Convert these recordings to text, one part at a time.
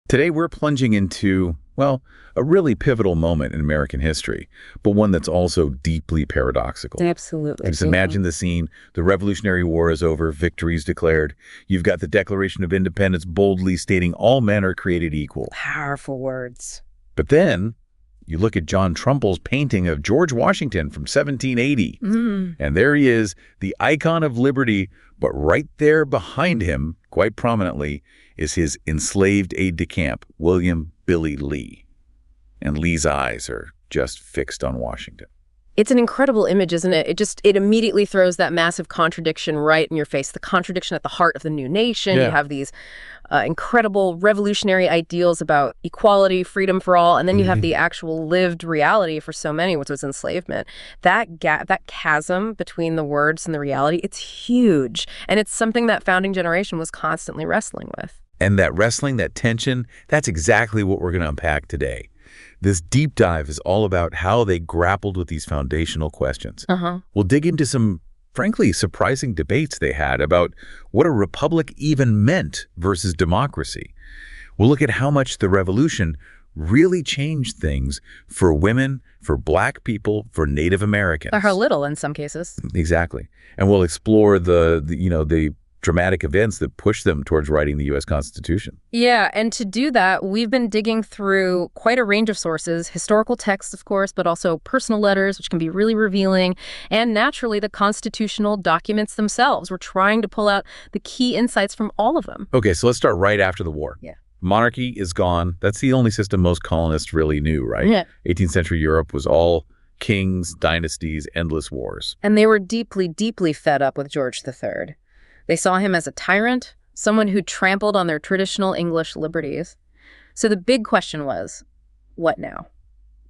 Today we're plunging into, well, a really pivotal moment in American history, but one that's also deeply paradoxical. Absolutely. Just imagine the scene. The Revolutionary War is over, victory's declared. You've got the Declaration of Independence boldly stating all men are created equal. Powerful words. But then you look at John Trumbull's painting of George Washington from 1780, and there he is, the icon of liberty, but right there behind him, quite prominently, is his enslaved aide-de-camp, William Billy Lee. And Lee's eyes are just fixed on Washington. It's an incredible image, isn't it? It immediately throws that massive contradiction right in your face. The contradiction at the heart of the new nation. Yeah. You have these incredible revolutionary ideals about equality, freedom for all, and then you have the actual lived reality for so many, which was enslavement. That gap, that chasm between the words and the reality, it's huge. And it's something that founding generation was constantly wrestling with. And that wrestling, that tension, that's exactly what we're going to unpack today. This deep dive is all about how they grappled with these foundational questions. We'll dig into some, frankly, surprising debates they had about what a republic even meant versus democracy. We'll look at how much the revolution really changed things for women, for Black people, for Native Americans. Or how little in some cases. Exactly. And we'll explore the dramatic events that pushed them towards writing the U.S. Constitution. Yeah, and to do that, we've been digging through quite a range of sources, historical texts, of course, but also personal letters, which can be really revealing, and naturally the constitutional documents themselves. We're trying to pull out the key insights from all of them. Okay, so let's start right after the war. Yeah. Monarchy is gone. That's the only system most colonists really knew, right? Yeah. 18th century Europe was all kings, dynasties, endless wars. And they were deeply, deeply fed up with George III. They saw him as a tyrant, someone who trampled on their traditional English liberties. So the big question was, what now?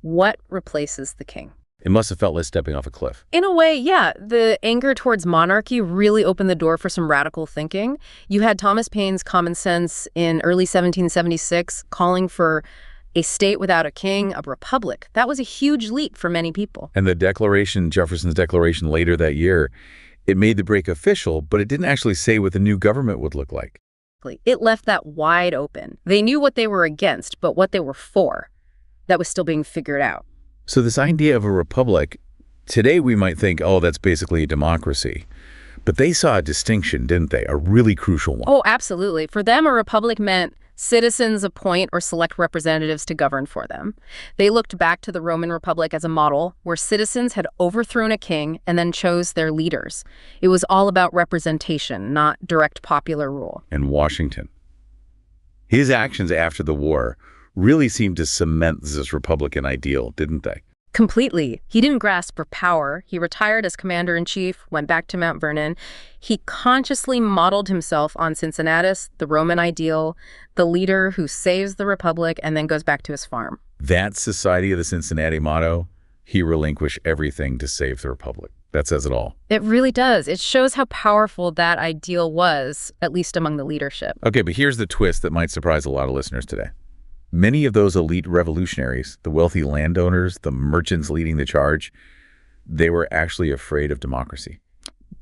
What replaces the king? It must have felt like stepping off a cliff. In a way, yeah. The anger towards monarchy really opened the door for some radical thinking. You had Thomas Paine's Common Sense in early 1776 calling for a state without a king, a republic. That was a huge leap for many people. And the declaration, Jefferson's declaration later that year, it made the break official, but it didn't actually say what the new government would look like. It left that wide open. They knew what they were against, but what they were for, that was still being figured out. So this idea of a republic, today we might think, oh, that's basically a democracy. But they saw a distinction, didn't they? A really crucial one. Oh, absolutely. For them, a republic meant citizens appoint or select representatives to govern for them. They looked back to the Roman Republic as a model where citizens had overthrown a king and then chose their leaders. It was all about representation, not direct popular rule. And Washington. His actions after the war really seemed to cement this Republican ideal, didn't they? Completely. He didn't grasp for power. He retired as commander-in-chief, went back to Mount Vernon. He consciously modeled himself on Cincinnatus, the Roman ideal, the leader who saves the republic and then goes back to his farm. That Society of the Cincinnati motto, he relinquished everything to save the republic. That says it all. It really does. It shows how powerful that ideal was, at least among the leadership. Okay, but here's the twist that might surprise a lot of listeners today. Many of those elite revolutionaries, the wealthy landowners, the merchants leading the charge, they were actually afraid of democracy.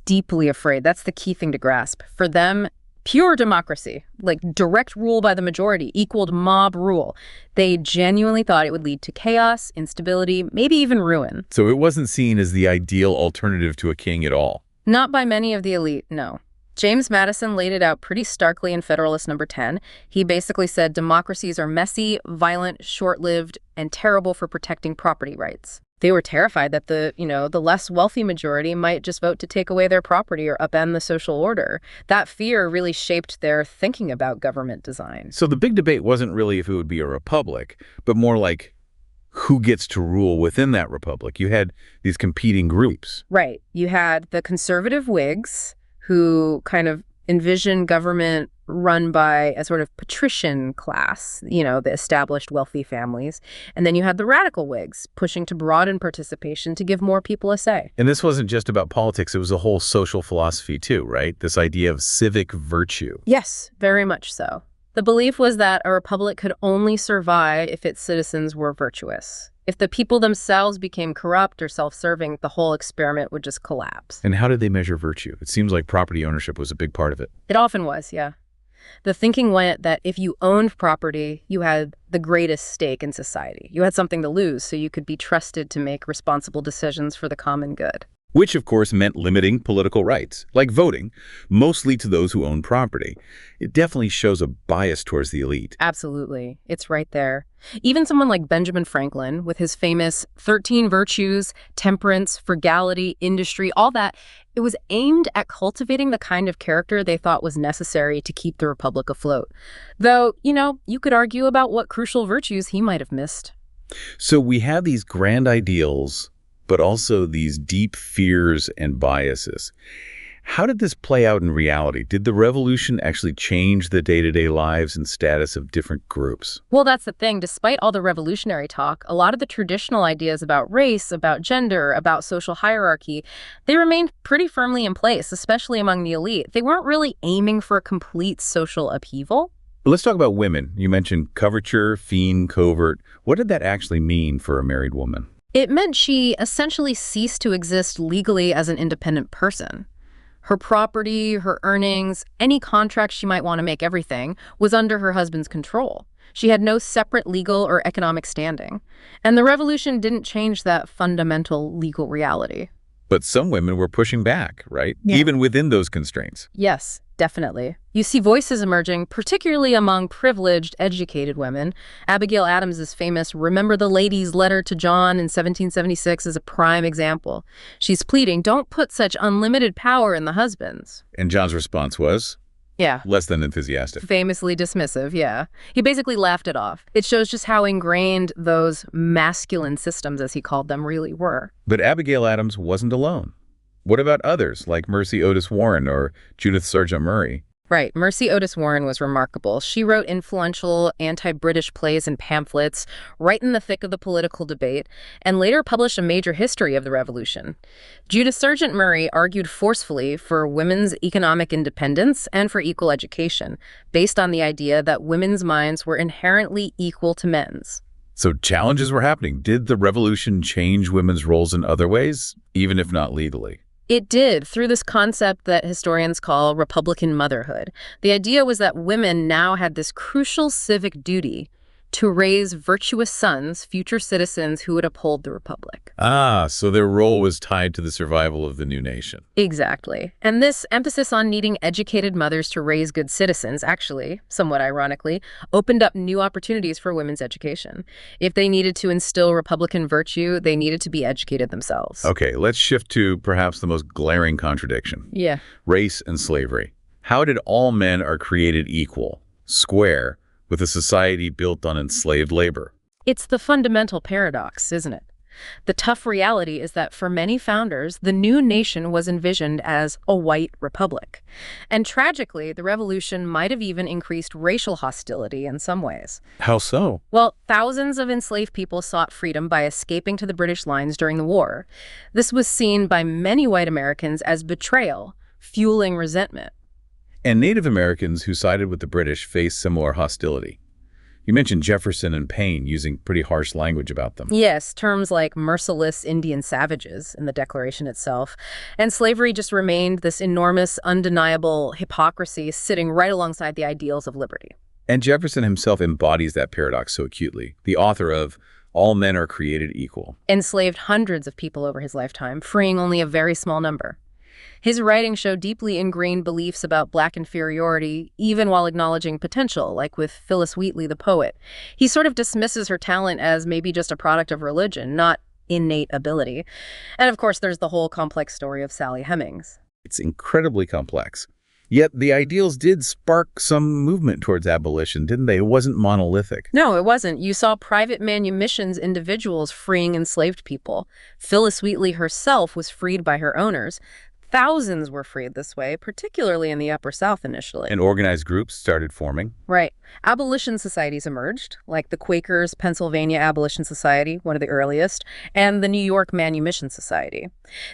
Deeply afraid. That's the key thing to grasp. For them, pure democracy, like direct rule by the majority, equaled mob rule. They genuinely thought it would lead to chaos, instability, maybe even ruin. So it wasn't seen as the ideal alternative to a king at all. Not by many of the elite, no. James Madison laid it out pretty starkly in Federalist Number 10. He basically said democracies are messy, violent, short-lived, and terrible for protecting property rights. They were terrified that the less wealthy majority might just vote to take away their property or upend the social order. That fear really shaped their thinking about government design. So the big debate wasn't really if it would be a republic, but more like who gets to rule within that republic. You had these competing groups. Right. You had the conservative Whigs, who kind of envisioned government run by a sort of patrician class, the established wealthy families. And then you had the radical Whigs pushing to broaden participation to give more people a say. And this wasn't just about politics, it was a whole social philosophy too, right? This idea of civic virtue. Yes, very much so. The belief was that a republic could only survive if its citizens were virtuous. If the people themselves became corrupt or self-serving, the whole experiment would just collapse. And how did they measure virtue? It seems like property ownership was a big part of it. It often was, yeah. The thinking went that if you owned property, you had the greatest stake in society. You had something to lose, so you could be trusted to make responsible decisions for the common good. Which, of course, meant limiting political rights, like voting, mostly to those who own property. It definitely shows a bias towards the elite. Absolutely. It's right there. Even someone like Benjamin Franklin, with his famous 13 virtues, temperance, frugality, industry, all that, it was aimed at cultivating the kind of character they thought was necessary to keep the republic afloat. Though, you could argue about what crucial virtues he might have missed. So we have these grand ideals, but also these deep fears and biases. How did this play out in reality? Did the revolution actually change the day-to-day lives and status of different groups? Well, that's the thing. Despite all the revolutionary talk, a lot of the traditional ideas about race, about gender, about social hierarchy, they remained pretty firmly in place, especially among the elite. They weren't really aiming for a complete social upheaval. Let's talk about women. You mentioned coverture, feen, covert. What did that actually mean for a married woman? It meant she essentially ceased to exist legally as an independent person. Her property, her earnings, any contract she might want to make, everything, was under her husband's control. She had no separate legal or economic standing. And the revolution didn't change that fundamental legal reality. But some women were pushing back, right? Yeah. Even within those constraints. Yes, definitely. You see voices emerging, particularly among privileged, educated women. Abigail Adams's famous Remember the Lady's letter to John in 1776 is a prime example. She's pleading, don't put such unlimited power in the husbands. And John's response was? Yeah. Less than enthusiastic. Famously dismissive, yeah. He basically laughed it off. It shows just how ingrained those masculine systems, as he called them, really were. But Abigail Adams wasn't alone. What about others, like Mercy Otis Warren or Judith Sargent Murray? Right. Mercy Otis Warren was remarkable. She wrote influential anti-British plays and pamphlets right in the thick of the political debate, and later published a major history of the revolution. Judith Sargent Murray argued forcefully for women's economic independence and for equal education, based on the idea that women's minds were inherently equal to men's. So challenges were happening. Did the revolution change women's roles in other ways, even if not legally? It did, through this concept that historians call Republican motherhood. The idea was that women now had this crucial civic duty to raise virtuous sons, future citizens who would uphold the republic. Ah, so their role was tied to the survival of the new nation. Exactly. And this emphasis on needing educated mothers to raise good citizens, actually, somewhat ironically, opened up new opportunities for women's education. If they needed to instill Republican virtue, they needed to be educated themselves. Okay, let's shift to perhaps the most glaring contradiction. Yeah. Race and slavery. How did all men are created equal, square, with a society built on enslaved labor? It's the fundamental paradox, isn't it? The tough reality is that for many founders, the new nation was envisioned as a white republic. And tragically, the revolution might have even increased racial hostility in some ways. How so? Well, thousands of enslaved people sought freedom by escaping to the British lines during the war. This was seen by many white Americans as betrayal, fueling resentment. And Native Americans who sided with the British faced similar hostility. You mentioned Jefferson and Payne using pretty harsh language about them. Yes, terms like merciless Indian savages in the Declaration itself. And slavery just remained this enormous, undeniable hypocrisy sitting right alongside the ideals of liberty. And Jefferson himself embodies that paradox so acutely, the author of All Men Are Created Equal. Enslaved hundreds of people over his lifetime, freeing only a very small number. His writings show deeply ingrained beliefs about Black inferiority, even while acknowledging potential, like with Phyllis Wheatley, the poet. He sort of dismisses her talent as maybe just a product of religion, not innate ability. And of course, there's the whole complex story of Sally Hemings. It's incredibly complex. Yet the ideals did spark some movement towards abolition, didn't they? It wasn't monolithic. No, it wasn't. You saw private manumissions, individuals freeing enslaved people. Phyllis Wheatley herself was freed by her owners. Thousands were freed this way, particularly in the Upper South initially. And organized groups started forming. Right. Abolition societies emerged, like the Quakers' Pennsylvania Abolition Society, one of the earliest, and the New York Manumission Society.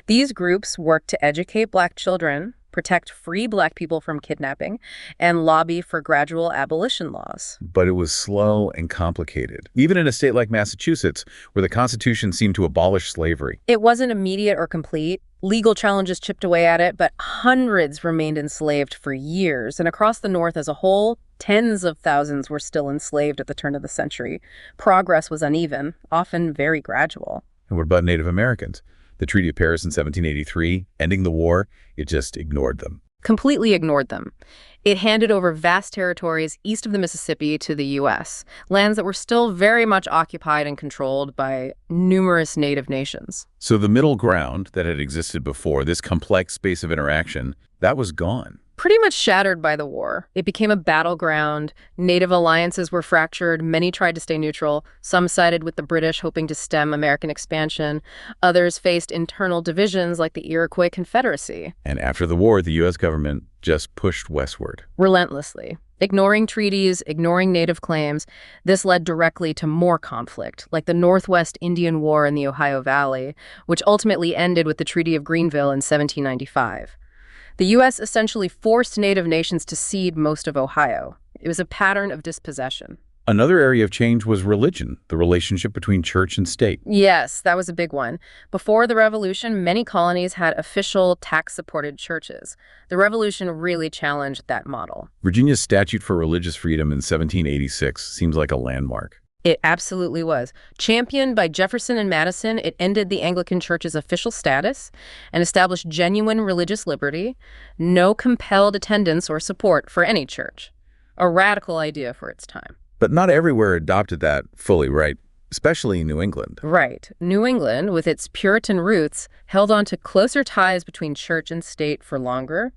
These groups worked to educate Black children, protect free Black people from kidnapping, and lobby for gradual abolition laws. But it was slow and complicated, even in a state like Massachusetts, where the Constitution seemed to abolish slavery. It wasn't immediate or complete. Legal challenges chipped away at it, but hundreds remained enslaved for years. And across the North as a whole, tens of thousands were still enslaved at the turn of the century. Progress was uneven, often very gradual. And what about Native Americans? The Treaty of Paris in 1783, ending the war, it just ignored them. Completely ignored them. It handed over vast territories east of the Mississippi to the U.S., lands that were still very much occupied and controlled by numerous native nations. So the middle ground that had existed before, this complex space of interaction, that was gone. Pretty much shattered by the war. It became a battleground. Native alliances were fractured. Many tried to stay neutral. Some sided with the British, hoping to stem American expansion. Others faced internal divisions like the Iroquois Confederacy. And after the war, the U.S. government just pushed westward. Relentlessly. Ignoring treaties, ignoring native claims, this led directly to more conflict, like the Northwest Indian War in the Ohio Valley, which ultimately ended with the Treaty of Greenville in 1795. The U.S. essentially forced native nations to cede most of Ohio. It was a pattern of dispossession. Another area of change was religion, the relationship between church and state. Yes, that was a big one. Before the Revolution, many colonies had official, tax-supported churches. The Revolution really challenged that model. Virginia's statute for religious freedom in 1786 seems like a landmark. It absolutely was. Championed by Jefferson and Madison, it ended the Anglican Church's official status and established genuine religious liberty, no compelled attendance or support for any church. A radical idea for its time. But not everywhere adopted that fully, right? Especially New England. Right. New England, with its Puritan roots, held on to closer ties between church and state for longer.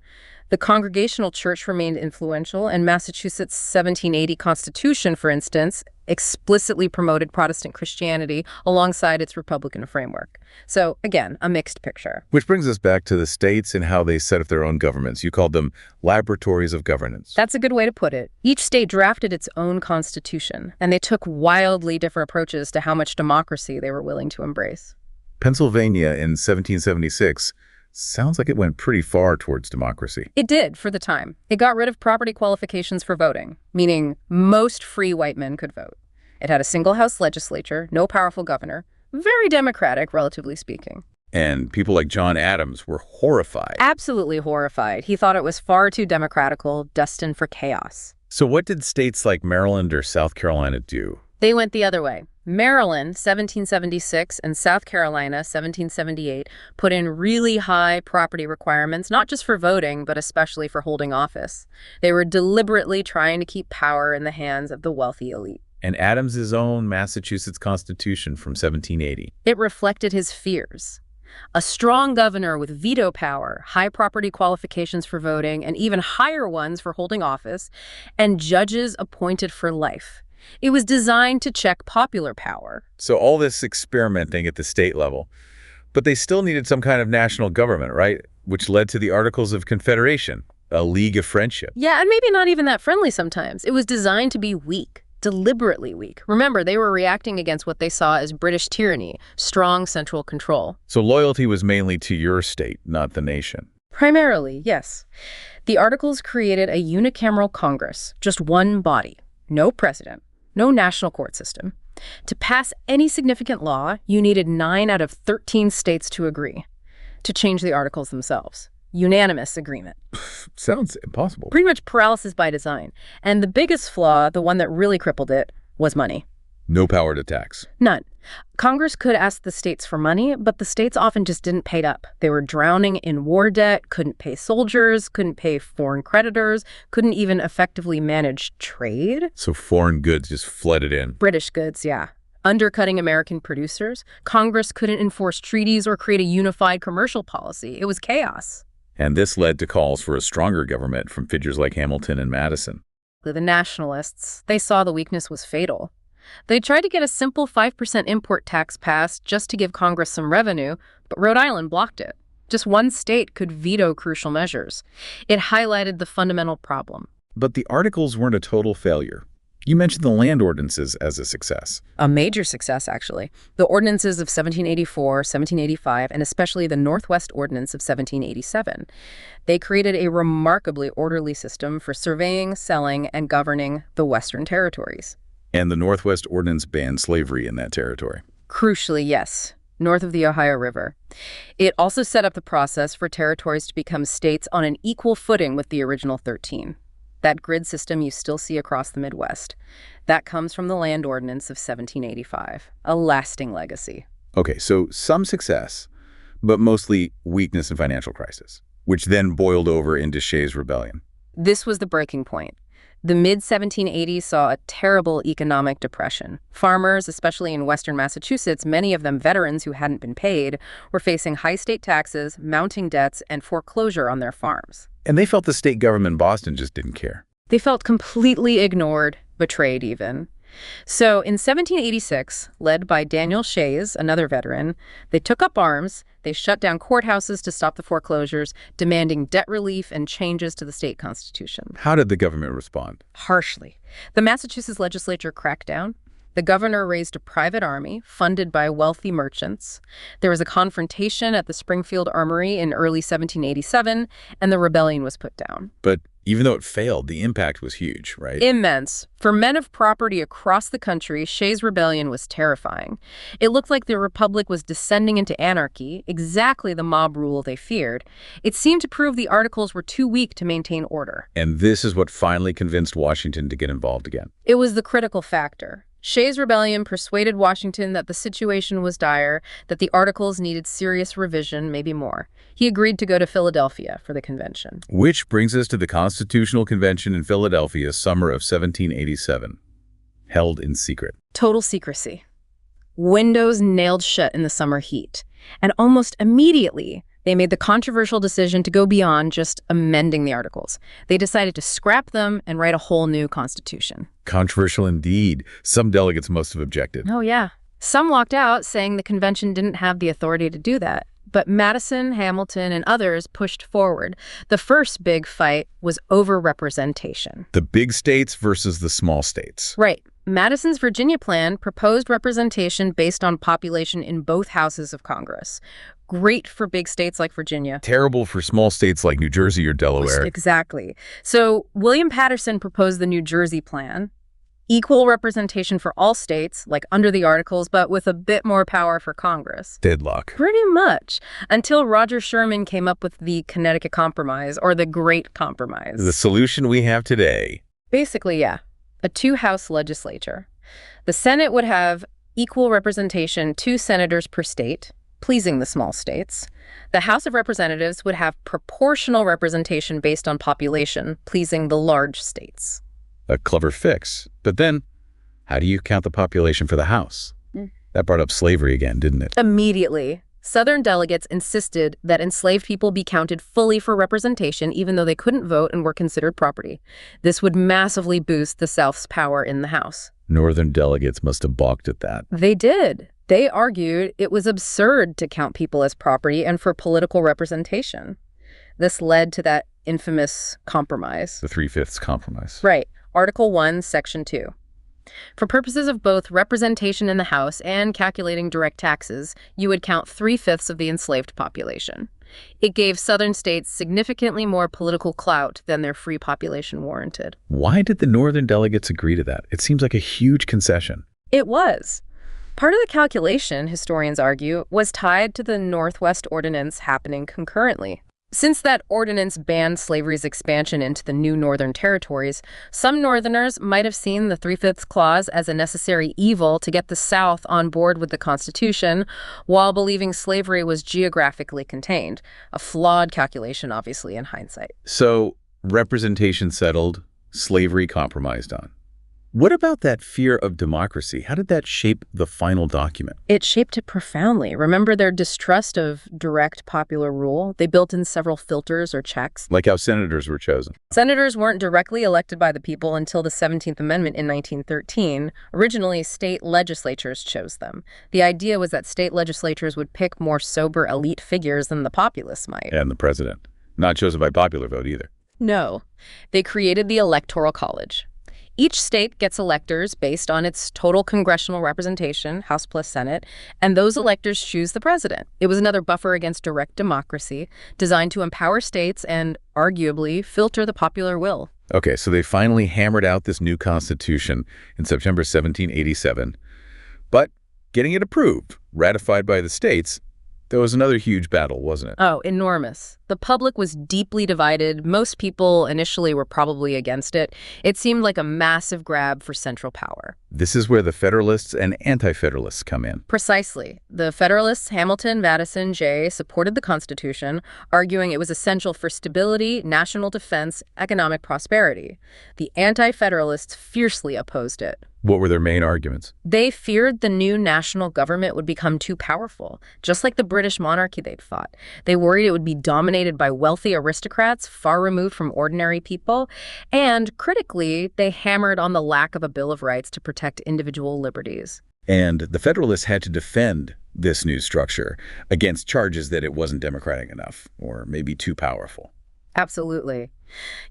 The Congregational Church remained influential, and Massachusetts' 1780 Constitution, for instance, explicitly promoted Protestant Christianity alongside its Republican framework. So, again, a mixed picture. Which brings us back to the states and how they set up their own governments. You called them laboratories of governance. That's a good way to put it. Each state drafted its own constitution, and they took wildly different approaches to how much democracy they were willing to embrace. Pennsylvania in 1776 sounds like it went pretty far towards democracy. It did, for the time. It got rid of property qualifications for voting, meaning most free white men could vote. It had a single-house legislature, no powerful governor, very democratic, relatively speaking. And people like John Adams were horrified. Absolutely horrified. He thought it was far too democratical, destined for chaos. So what did states like Maryland or South Carolina do? They went the other way. Maryland, 1776, and South Carolina, 1778, put in really high property requirements, not just for voting, but especially for holding office. They were deliberately trying to keep power in the hands of the wealthy elite. And Adams's own Massachusetts Constitution from 1780. It reflected his fears. A strong governor with veto power, high property qualifications for voting, and even higher ones for holding office, and judges appointed for life. It was designed to check popular power. So all this experimenting at the state level, but they still needed some kind of national government, right? Which led to the Articles of Confederation, a league of friendship. Yeah, and maybe not even that friendly sometimes. It was designed to be weak, deliberately weak. Remember, they were reacting against what they saw as British tyranny, strong central control. So loyalty was mainly to your state, not the nation. Primarily, yes. The Articles created a unicameral Congress, just one body, no president. No national court system. To pass any significant law, you needed 9 out of 13 states to agree. To change the Articles themselves. Unanimous agreement. Sounds impossible. Pretty much paralysis by design. And the biggest flaw, the one that really crippled it, was money. No power to tax. None. Congress could ask the states for money, but the states often just didn't pay up. They were drowning in war debt, couldn't pay soldiers, couldn't pay foreign creditors, couldn't even effectively manage trade. So foreign goods just flooded in. British goods, yeah. Undercutting American producers. Congress couldn't enforce treaties or create a unified commercial policy. It was chaos. And this led to calls for a stronger government from figures like Hamilton and Madison. The nationalists, they saw the weakness was fatal. They tried to get a simple 5% import tax passed just to give Congress some revenue, but Rhode Island blocked it. Just one state could veto crucial measures. It highlighted the fundamental problem. But the Articles weren't a total failure. You mentioned the land ordinances as a success. A major success, actually. The ordinances of 1784, 1785, and especially the Northwest Ordinance of 1787. They created a remarkably orderly system for surveying, selling, and governing the Western territories. And the Northwest Ordinance banned slavery in that territory. Crucially, yes, north of the Ohio River. It also set up the process for territories to become states on an equal footing with the original 13. That grid system you still see across the Midwest. That comes from the Land Ordinance of 1785, a lasting legacy. Okay, so some success, but mostly weakness and financial crisis, which then boiled over into Shays Rebellion. This was the breaking point. The mid-1780s saw a terrible economic depression. Farmers, especially in western Massachusetts, many of them veterans who hadn't been paid, were facing high state taxes, mounting debts, and foreclosure on their farms. And they felt the state government in Boston just didn't care. They felt completely ignored, betrayed even. So in 1786, led by Daniel Shays, another veteran, they took up arms. They shut down courthouses to stop the foreclosures, demanding debt relief and changes to the state constitution. How did the government respond? Harshly. The Massachusetts legislature cracked down. The governor raised a private army funded by wealthy merchants. There was a confrontation at the Springfield Armory in early 1787, and the rebellion was put down. But even though it failed, the impact was huge, right? Immense. For men of property across the country, Shays Rebellion was terrifying. It looked like the Republic was descending into anarchy, exactly the mob rule they feared. It seemed to prove the Articles were too weak to maintain order. And this is what finally convinced Washington to get involved again. It was the critical factor. Shays Rebellion persuaded Washington that the situation was dire, that the Articles needed serious revision, maybe more. He agreed to go to Philadelphia for the convention. Which brings us to the Constitutional Convention in Philadelphia, summer of 1787, held in secret. Total secrecy. Windows nailed shut in the summer heat. And almost immediately, they made the controversial decision to go beyond just amending the Articles. They decided to scrap them and write a whole new constitution. Controversial indeed. Some delegates must have objected. Oh, yeah. Some walked out saying the convention didn't have the authority to do that. But Madison, Hamilton, and others pushed forward. The first big fight was over representation. The big states versus the small states. Right. Madison's Virginia plan proposed representation based on population in both houses of Congress. Great for big states like Virginia. Terrible for small states like New Jersey or Delaware. Exactly. So William Patterson proposed the New Jersey plan. Equal representation for all states, like under the Articles, but with a bit more power for Congress. Deadlock. Pretty much. Until Roger Sherman came up with the Connecticut Compromise, or the Great Compromise. The solution we have today. Basically, yeah. A two-house legislature. The Senate would have equal representation, 2 senators per state, pleasing the small states. The House of Representatives would have proportional representation based on population, pleasing the large states. A clever fix. But then, how do you count the population for the House? That brought up slavery again, didn't it? Immediately. Southern delegates insisted that enslaved people be counted fully for representation even though they couldn't vote and were considered property. This would massively boost the South's power in the House. Northern delegates must have balked at that. They did. They argued it was absurd to count people as property and for political representation. This led to that infamous compromise. The 3/5 compromise. Right. Article 1, Section 2. For purposes of both representation in the House and calculating direct taxes, you would count 3/5 of the enslaved population. It gave Southern states significantly more political clout than their free population warranted. Why did the Northern delegates agree to that? It seems like a huge concession. It was. Part of the calculation, historians argue, was tied to the Northwest Ordinance happening concurrently. Since that ordinance banned slavery's expansion into the new northern territories, some Northerners might have seen the 3/5 clause as a necessary evil to get the South on board with the Constitution, while believing slavery was geographically contained. A flawed calculation, obviously, in hindsight. So, representation settled, slavery compromised on. What about that fear of democracy? How did that shape the final document? It shaped it profoundly. Remember their distrust of direct popular rule? They built in several filters or checks. Like how senators were chosen. Senators weren't directly elected by the people until the 17th Amendment in 1913. Originally, state legislatures chose them. The idea was that state legislatures would pick more sober elite figures than the populace might. And the president. Not chosen by popular vote either. No. They created the Electoral College. Each state gets electors based on its total congressional representation, House plus Senate, and those electors choose the president. It was another buffer against direct democracy, designed to empower states and, arguably, filter the popular will. Okay, so they finally hammered out this new constitution in September 1787. But getting it approved, ratified by the states, there was another huge battle, wasn't it? Oh, enormous. The public was deeply divided. Most people initially were probably against it. It seemed like a massive grab for central power. This is where the Federalists and Anti-Federalists come in. Precisely. The Federalists, Hamilton, Madison, Jay, supported the Constitution, arguing it was essential for stability, national defense, economic prosperity. The Anti-Federalists fiercely opposed it. What were their main arguments? They feared the new national government would become too powerful, just like the British monarchy they'd fought. They worried it would be dominated by wealthy aristocrats far removed from ordinary people. And critically, they hammered on the lack of a Bill of Rights to protect individual liberties. And the Federalists had to defend this new structure against charges that it wasn't democratic enough or maybe too powerful. Absolutely.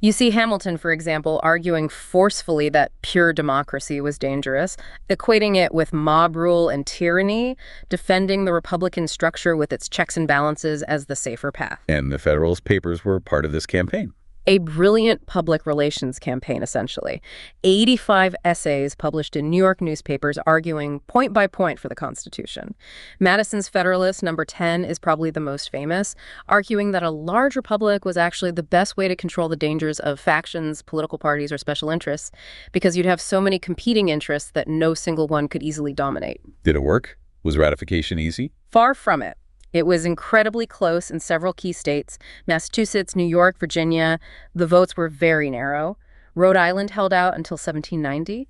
You see Hamilton, for example, arguing forcefully that pure democracy was dangerous, equating it with mob rule and tyranny, defending the Republican structure with its checks and balances as the safer path. And the Federalist Papers were part of this campaign. A brilliant public relations campaign, essentially. 85 essays published in New York newspapers arguing point by point for the Constitution. Madison's Federalist number 10 is probably the most famous, arguing that a large republic was actually the best way to control the dangers of factions, political parties, or special interests, because you'd have so many competing interests that no single one could easily dominate. Did it work? Was ratification easy? Far from it. It was incredibly close in several key states, Massachusetts, New York, Virginia. The votes were very narrow. Rhode Island held out until 1790.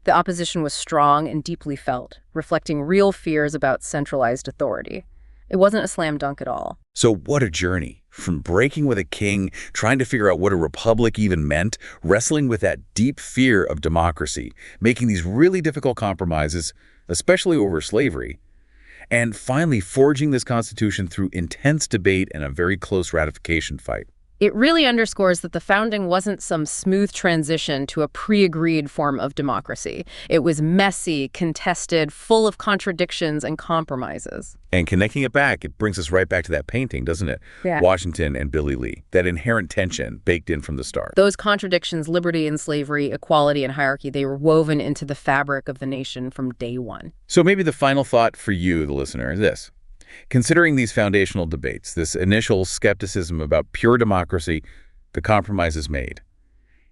The opposition was strong and deeply felt, reflecting real fears about centralized authority. It wasn't a slam dunk at all. So what a journey. From breaking with a king, trying to figure out what a republic even meant, wrestling with that deep fear of democracy, making these really difficult compromises, especially over slavery, and finally forging this Constitution through intense debate and a very close ratification fight. It really underscores that the founding wasn't some smooth transition to a pre-agreed form of democracy. It was messy, contested, full of contradictions and compromises. And connecting it back, it brings us right back to that painting, doesn't it? Yeah. Washington and Billy Lee, that inherent tension baked in from the start. Those contradictions, liberty and slavery, equality and hierarchy, they were woven into the fabric of the nation from day one. So maybe the final thought for you, the listener, is this. Considering these foundational debates, this initial skepticism about pure democracy, the compromises made,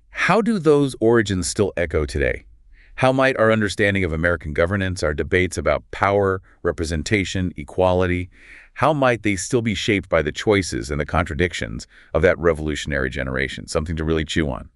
how do those origins still echo today? How might our understanding of American governance, our debates about power, representation, equality, how might they still be shaped by the choices and the contradictions of that revolutionary generation? Something to really chew on.